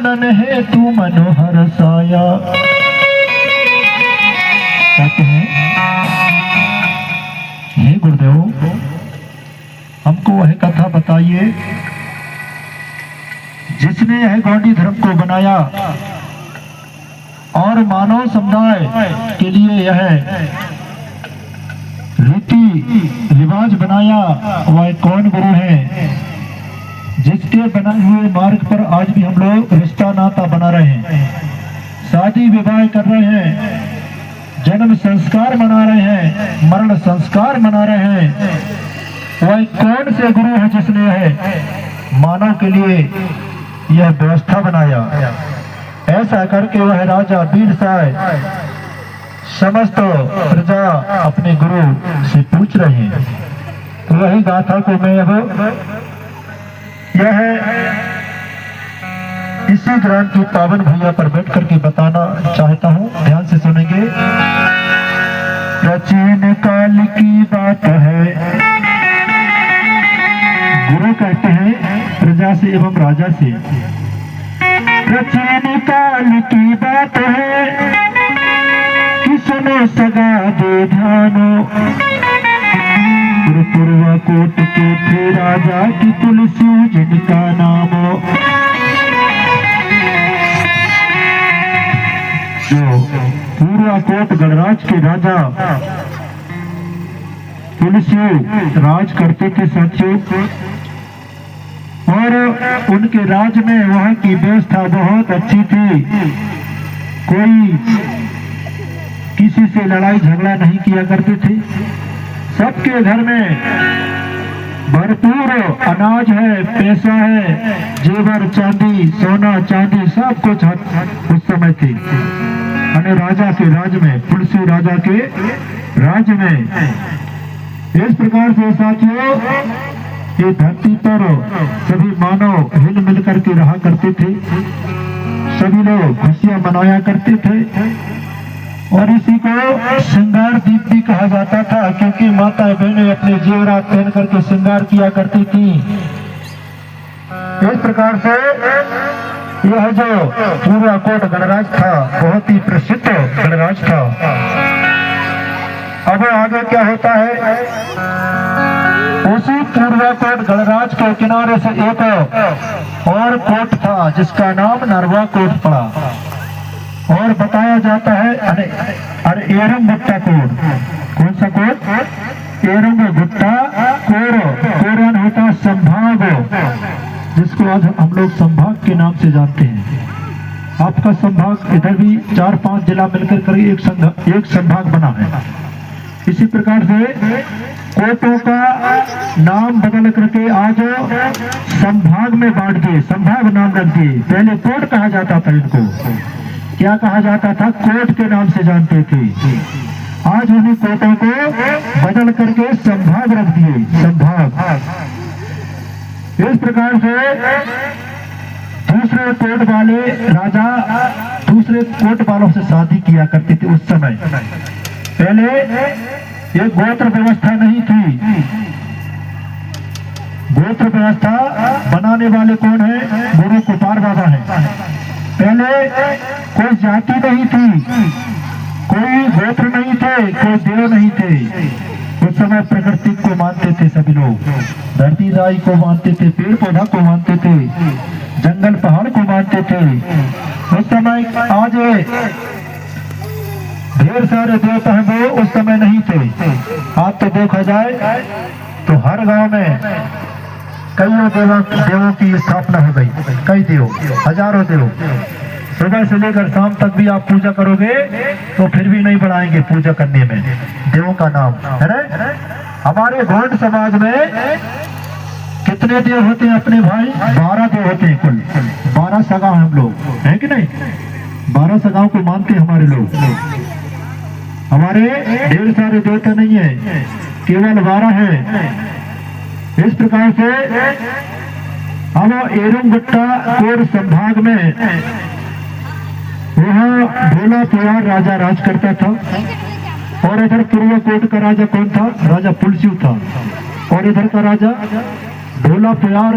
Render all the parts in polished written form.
चरण है तू मनोहर साया। कहते हैं हे गुरुदेव, हमको वह कथा बताइए जिसने यह गौड़ी धर्म को बनाया और मानव समुदाय के लिए यह रीति रिवाज बनाया। वह कौन गुरु है जिसके बनाए हुए मार्ग पर आज भी हम लोग रिश्ता नाता बना रहे हैं, शादी विवाह कर रहे हैं, जन्म संस्कार मना रहे हैं, मरण संस्कार मना रहे हैं। वह कौन से गुरु है जिसने यह मानव के लिए यह व्यवस्था बनाया। ऐसा करके वह राजा वीरसाय समस्त प्रजा अपने गुरु से पूछ रहे हैं। तो वही गाथा को मैं अब यह इसी ग्राम की पावन भैया पर बैठ करके बताना चाहता हूँ, ध्यान से सुनेंगे। प्राचीन काल की बात है, गुरु कहते हैं प्रजा से एवं राजा से। प्राचीन काल की बात है कि सुनो सगा दे ध्यानो। पूर्वा कोट के थे राजा की तुलसी जिनका नाम। जो पूर्वा कोट गणराज के राजा तुलसी राज करते थे साथियों, और उनके राज में वहां की व्यवस्था बहुत अच्छी थी। कोई किसी से लड़ाई झगड़ा नहीं किया करते थे। सबके घर में भरपूर अनाज है, पैसा है, जेवर चांदी सोना चांदी सब कुछ उस समय थी। राजा के राज में, तुलसी राजा के राज में। इस प्रकार से साथियों ये धरती पर सभी मानव हिल मिल करके रहा करते थे, सभी लोग खुशियां मनाया करते थे। और इसी को श्रृंगार दीप भी कहा जाता था, क्योंकि माता बहनें अपने जेवरात पहन करके श्रृंगार किया करती थी। इस प्रकार से यह जो पूर्वा कोट गणराज था बहुत ही प्रसिद्ध गणराज था। अब आगे क्या होता है, उसी पूर्वा कोट गणराज के किनारे से एक और कोट था जिसका नाम नरवा कोट पड़ा। और बताया जाता है अरे एरम गुट्टा कोट। कौन सा कोट? एरम गुट्टा कोर। कोरन होता संभाग, जिसको आज हम लोग संभाग के नाम से जानते हैं। आपका संभाग इधर भी 4-5 जिला मिलकर कर एक संभाग बना है। इसी प्रकार से कोटों का नाम बदल करके आज संभाग में बांट दिए, संभाग नाम रख दिए। पहले कोट कहा जाता था, इनको क्या कहा जाता था? कोट के नाम से जानते थे। आज उन्हीं कोटों को बदल करके संभाग रख दिए, संभाग। इस प्रकार से दूसरे कोट वाले राजा दूसरे कोट वालों से शादी किया करते थे उस समय। पहले ये गोत्र व्यवस्था नहीं थी। गोत्र व्यवस्था बनाने वाले कौन है? गुरु कुपार बाबा है। पहले कोई जाति नहीं थी, कोई गोत्र नहीं थे, कोई देव नहीं थे। उस समय प्रकृति को मानते थे सभी लोग, धरती राई को मानते थे, पेड़ पौधा को मानते थे, जंगल पहाड़ को मानते थे। उस समय आज ढेर सारे देवता हैं, वो उस समय नहीं थे। आज तो देखा जाए तो हर गांव में कईयों देवों की स्थापना हो गई। कई देव, हजारों देव। सुबह से लेकर शाम तक भी आप पूजा करोगे तो फिर भी नहीं बढ़ाएंगे पूजा करने में देवों का नाम, है ना? हमारे गोंड समाज में कितने देव होते हैं अपने भाई? 12 देव होते हैं कुल। 12 सगा हम लोग, है कि नहीं? 12 सगाओं को मानते हैं हमारे लोग। हमारे ढेर सारे देवता नहीं है, केवल 12 है। इस प्रकार से अब एरम गुट्टा कोर संभाग में वहाँ ढोला पुयार राजा राज करता था। और इधर पूर्वा कोट का राजा कौन था? राजा पुलसिव था। और इधर का राजा ढोला पुयार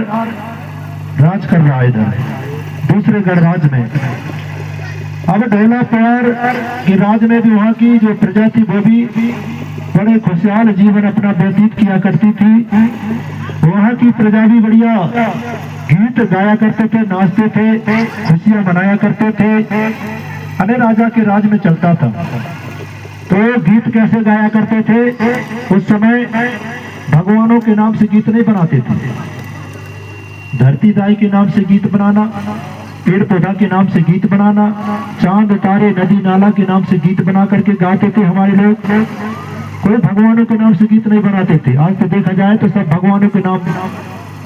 राज कर रहा है। इधर दूसरे गणराज में। अब ढोला प्यार के राज में भी वहाँ की जो प्रजा थी वो भी बड़े खुशहाल जीवन अपना व्यतीत किया करती थी। वहाँ की प्रजा भी बढ़िया गीत गाया करते थे, नाचते थे, खुशियां मनाया करते थे। अने राजा के राज में चलता था। तो गीत कैसे गाया करते थे? उस समय भगवानों के नाम से गीत नहीं बनाते थे। धरती दाई के नाम से गीत बनाना, पेड़ पौधा के नाम से गीत बनाना, चांद तारे नदी नाला के नाम से गीत बना करके गाते थे हमारे लोग। कोई भगवानों के नाम से गीत नहीं बनाते थे। आज तो देखा जाए तो सब भगवानों के नाम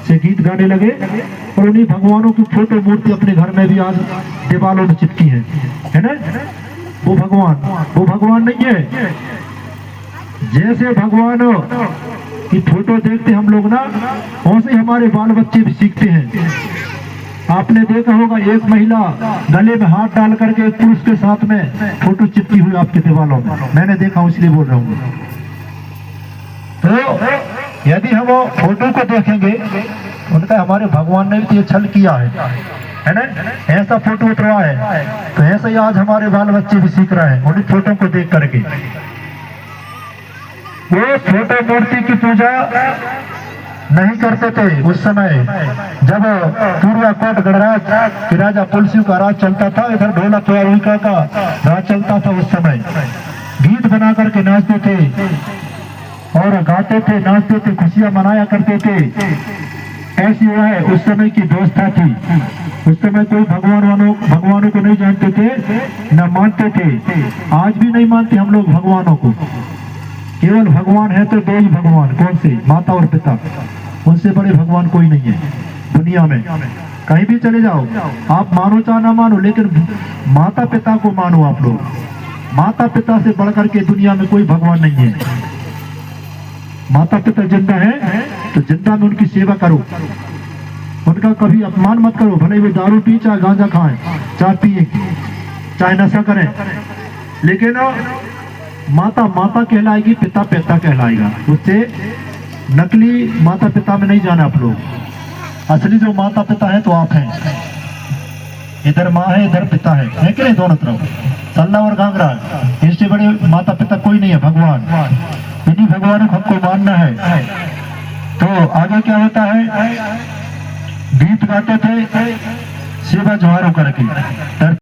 से गीत गाने लगे और उन्हीं भगवानों की फोटो मूर्ति अपने घर में भी आज दीवारों में चिपकी है ना। वो भगवान नहीं है। जैसे भगवान की फोटो देखते हम लोग ना, वैसे हमारे बाल बच्चे भी सीखते हैं। आपने देखा होगा एक महिला गले में हाथ डाल करके एक पुरुष के साथ में फोटो चिपकी हुई आपके दीवारों में, मैंने देखा हूं इसलिए बोल रहा हूँ। तो यदि हम वो फोटो को देखेंगे, उनका हमारे भगवान ने भी ये छल किया है ना, ऐसा फोटो उतरवा है, तो ऐसा ही आज हमारे बाल बच्चे भी सीख रहे हैं उन्हीं फोटो को देख करके। वो फोटो मूर्ति की पूजा नहीं करते थे उस समय जब पूर्वा कोट गणराज के राजा पुलसियों का राज चलता था। इधर ढोला प्यारिका का राज चलता था। उस समय गीत बना करके नाचते थे और गाते थे, नाचते थे, खुशियां मनाया करते थे। ऐसी वह उस समय की व्यवस्था थी। उस समय कोई भगवानों को नहीं जानते थे, न मानते थे। आज भी नहीं मानते हम लोग भगवानों को। केवल भगवान है तो दो ही भगवान, कौन से? माता और पिता। उनसे बड़े भगवान कोई नहीं है दुनिया में। कहीं भी चले जाओ, आप मानो चाहे ना मानो, लेकिन माता पिता को मानो आप लोग। माता पिता से बढ़कर के दुनिया में कोई भगवान नहीं है। माता पिता जिंदा है तो जिंदा में उनकी सेवा करो, उनका कभी अपमान मत करो। भले वो दारू पी, चाहे गांजा खाएं, चाहे पिए, चाहे नशा करें, लेकिन माता माता कहलाएगी, पिता पिता कहलाएगा। उससे नकली माता पिता में नहीं जाना आप लोग। असली जो माता पिता है तो आप हैं। इधर माँ है, इधर पिता है कि नहीं? दोनों तरफ सल्ला और घाघरा। इससे बड़े माता पिता कोई नहीं है, भगवान। इन्हीं भगवान को हमको मानना है। तो आगे क्या होता है? गीत गाते थे सेवा जोहारों करके।